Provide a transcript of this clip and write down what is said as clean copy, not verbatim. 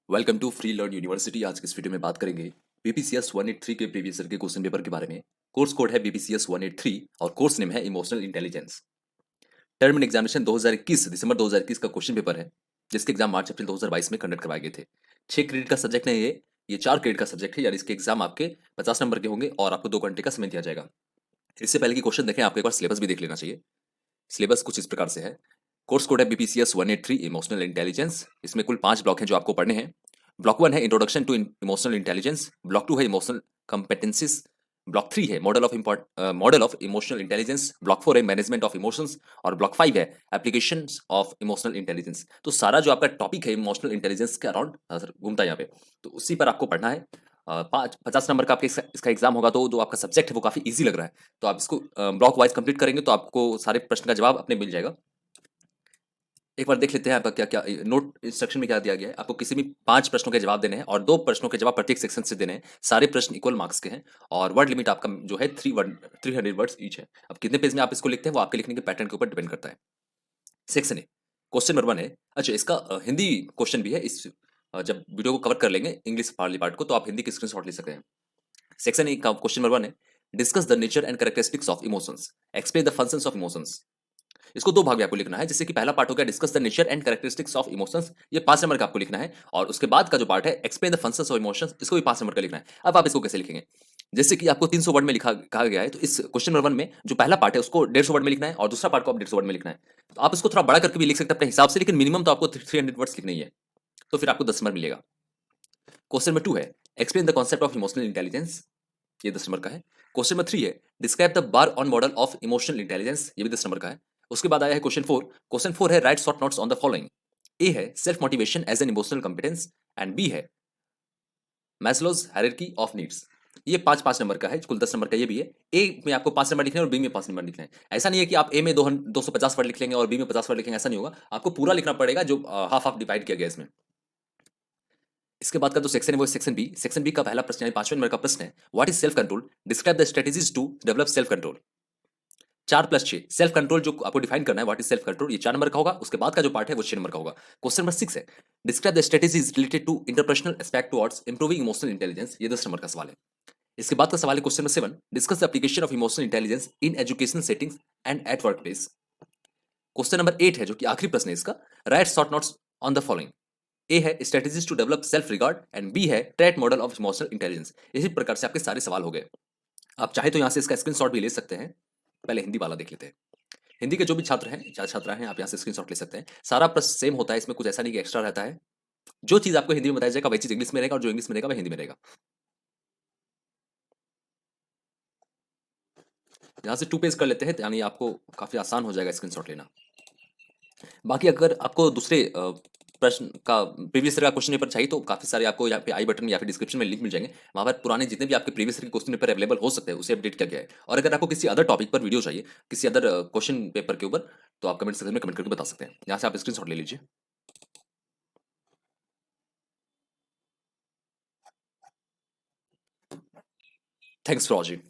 Welcome to free learn university. आज के इस वीडियो में बात करेंगे बीपीसीएस 183 के प्रीवियस ईयर के क्वेश्चन पेपर के बारे में। कोर्स कोड है बीपीसीएस 183 और कोर्स नेम है emotional intelligence. Term and examination 2021 दिसंबर 2021 का क्वेश्चन पेपर है, जिसके एग्जाम मार्च अप्रैल 2022 में कंडक्ट करवाए गए थे। 6 क्रेडिट का सब्जेक्ट है ये 4 क्रेडिट का सब्जेक्ट है, यानी इसके एग्जाम आपके 50 नंबर के होंगे और आपको 2 घंटे का समय दिया जाएगा। इससे पहले की क्वेश्चन देखें, आपको एक बार सिलेबस भी देख लेना चाहिए। सिलेबस कुछ इस प्रकार से है। कोर्स कोड है बीपीसीएस 183 इमोशनल इंटेलिजेंस। इसमें कुल 5 ब्लॉक हैं जो आपको पढ़ने हैं। ब्लॉक 1 है introduction to emotional intelligence, block 2 है इमोशनल कॉम्पिटेंसीज, ब्लॉक 3 है model of emotional intelligence, block 4 है मैनेजमेंट ऑफ इमोशंस और ब्लॉक 5 है एप्लीकेशंस ऑफ इमोशनल इंटेलिजेंस। तो सारा जो आपका टॉपिक है इमोशनल इंटेलिजेंस के अराउंड घूमता है यहाँ पे, तो उसी पर आपको पढ़ना है। 50 नंबर का आपके इसका एग्जाम होगा, तो जो आपका सब्जेक्ट है वो काफी इजी लग रहा है, तो आप इसको ब्लॉक वाइज कंप्लीट करेंगे तो आपको सारे प्रश्न का जवाब अपने मिल जाएगा। एक बार देख लेते हैं आपका क्या क्या नोट इंस्ट्रक्शन में क्या दिया गया है। आपको किसी भी 5 प्रश्नों के जवाब देने हैं और 2 प्रश्नों के जवाब प्रत्येक सेक्शन से देने हैं। सारे प्रश्न इक्वल मार्क्स के हैं और वर्ड लिमिट आपका जो है 300 वर्ड्स ईच है। अब कितने पेज में आप इसको लिखते हैं वो आपके लिखने के पैटर्न के ऊपर डिपेंड करता है। सेक्शन ए, क्वेश्चन नंबर 1 है। अच्छा, इसका हिंदी क्वेश्चन भी है। जब वीडियो को कवर कर लेंगे इंग्लिश वाली पार्ट को, तो आप हिंदी की स्क्रीनशॉट ले सकते हैं। सेक्शन ए का क्वेश्चन नंबर 1 है, discuss the nature and characteristics of emotions, explain the functions of emotions. इसको 2 भाग में आपको लिखना है, जैसे कि पहला पार्ट हो गया discuss the nature and characteristics of emotions, ये 5 नंबर का आपको लिखना है, और उसके बाद का जो पार्ट है explain the functions of emotions, इसको भी 5 नंबर का लिखना है। अब आप इसको कैसे लिखेंगे, जैसे कि आपको 300 वर्ड में लिखा कहा गया है, तो इस क्वेश्चन नंबर 1 में जो पहला पार्ट है उसको 150 वर्ड में लिखना है और दूसरा पार्ट को आप 150 वर्ड में लिखना है। तो आप इसको थोड़ा बड़ा करके भी लिख सकते हैं अपने हिसाब से, लेकिन मिनिमम तो आपको 300 वर्ड्स लिखना ही है, तो फिर आपको 10 नंबर मिलेगा। क्वेश्चन नंबर 2 है explain the concept of emotional intelligence, ये 10 नंबर का है। क्वेश्चन नंबर 3 है describe the bar on model of emotional intelligence, ये भी 10 नंबर का है। उसके बाद आया है क्वेश्चन 4 है write short notes on the following. A है self motivation as an emotional competence and B है मैस्लोज हायरार्की ऑफ नीड्स। ये 5-5 नंबर का है, कुल 10 नंबर का ये भी है। ए में आपको 5 नंबर लिखने हैं और बी में 5 नंबर लिखने हैं। ऐसा नहीं है कि आप ए में 250 वर्ड लिख लेंगे और बी में 50 वर्ड लिखेंगे, ऐसा नहीं होगा। आपको पूरा लिखना पड़ेगा, जो हाफ हाफ डिवाइड किया गया इसमें। इसके बाद का जो सेक्शन है वो सेक्शन बी। सेक्शन बी का पहला प्रश्न यानी 5वें नंबर का प्रश्न है, what is self control, describe the strategies to develop self control. 4+6 self control जो आपको डिफाइन करना है, व्हाट इज सेल्फ कंट्रोल, ये 4 नंबर का होगा। उसके बाद का जो पार्ट है वो 6 नंबर का होगा। क्वेश्चन नंबर 6 है describe the strategies related to interpersonal aspect towards improving emotional intelligence, ये 10 नंबर का सवाल है। इसके बाद का सवाल है question number 7, discuss the application of emotional intelligence in education settings and at work place. Question number 8 है जो कि आखिरी प्रश्न है इसका, write short notes on the following. A है strategies to develop self regard and B है trait model of emotional intelligence. इसी प्रकार से आपके सारे सवाल हो गए। आप चाहे तो यहाँ से इसका स्क्रीनशॉट भी ले सकते हैं। पहले हिंदी वाला देख लेते हैं। हिंदी के जो भी छात्र हैं या छात्रा हैं, आप यहाँ से स्क्रीनशॉट ले सकते हैं। सारा प्रश्न सेम होता है, इसमें कुछ ऐसा नहीं कि एक्स्ट्रा रहता है। जो चीज आपको हिंदी में बताया जाएगा वही चीज इंग्लिश में रहेगा और जो इंग्लिश में रहेगा वह हिंदी में रहेगा। यहाँ से 2 पेज कर लेते हैं, यानी आपको काफी आसान हो जाएगा स्क्रीनशॉट लेना। बाकी अगर आपको दूसरे प्रश्न का प्रीवियस ईयर का क्वेश्चन पेपर चाहिए, तो काफी सारे आपको यहाँ पे आई बटन में या फिर डिस्क्रिप्शन में लिंक मिल जाएंगे। वहाँ पर पुराने जितने भी आपके प्रीवियस ईयर के क्वेश्चन पेपर अवेलेबल हो सकते हैं उसे अपडेट किया गया है। और अगर आपको किसी अदर टॉपिक पर वीडियो चाहिए, किसी अदर क्वेश्चन पेपर के ऊपर, तो आप कमेंट सेक्शन में कमेंट करके बता सकते हैं। यहाँ से आप स्क्रीनशॉट ले लीजिए। Thanks for watching.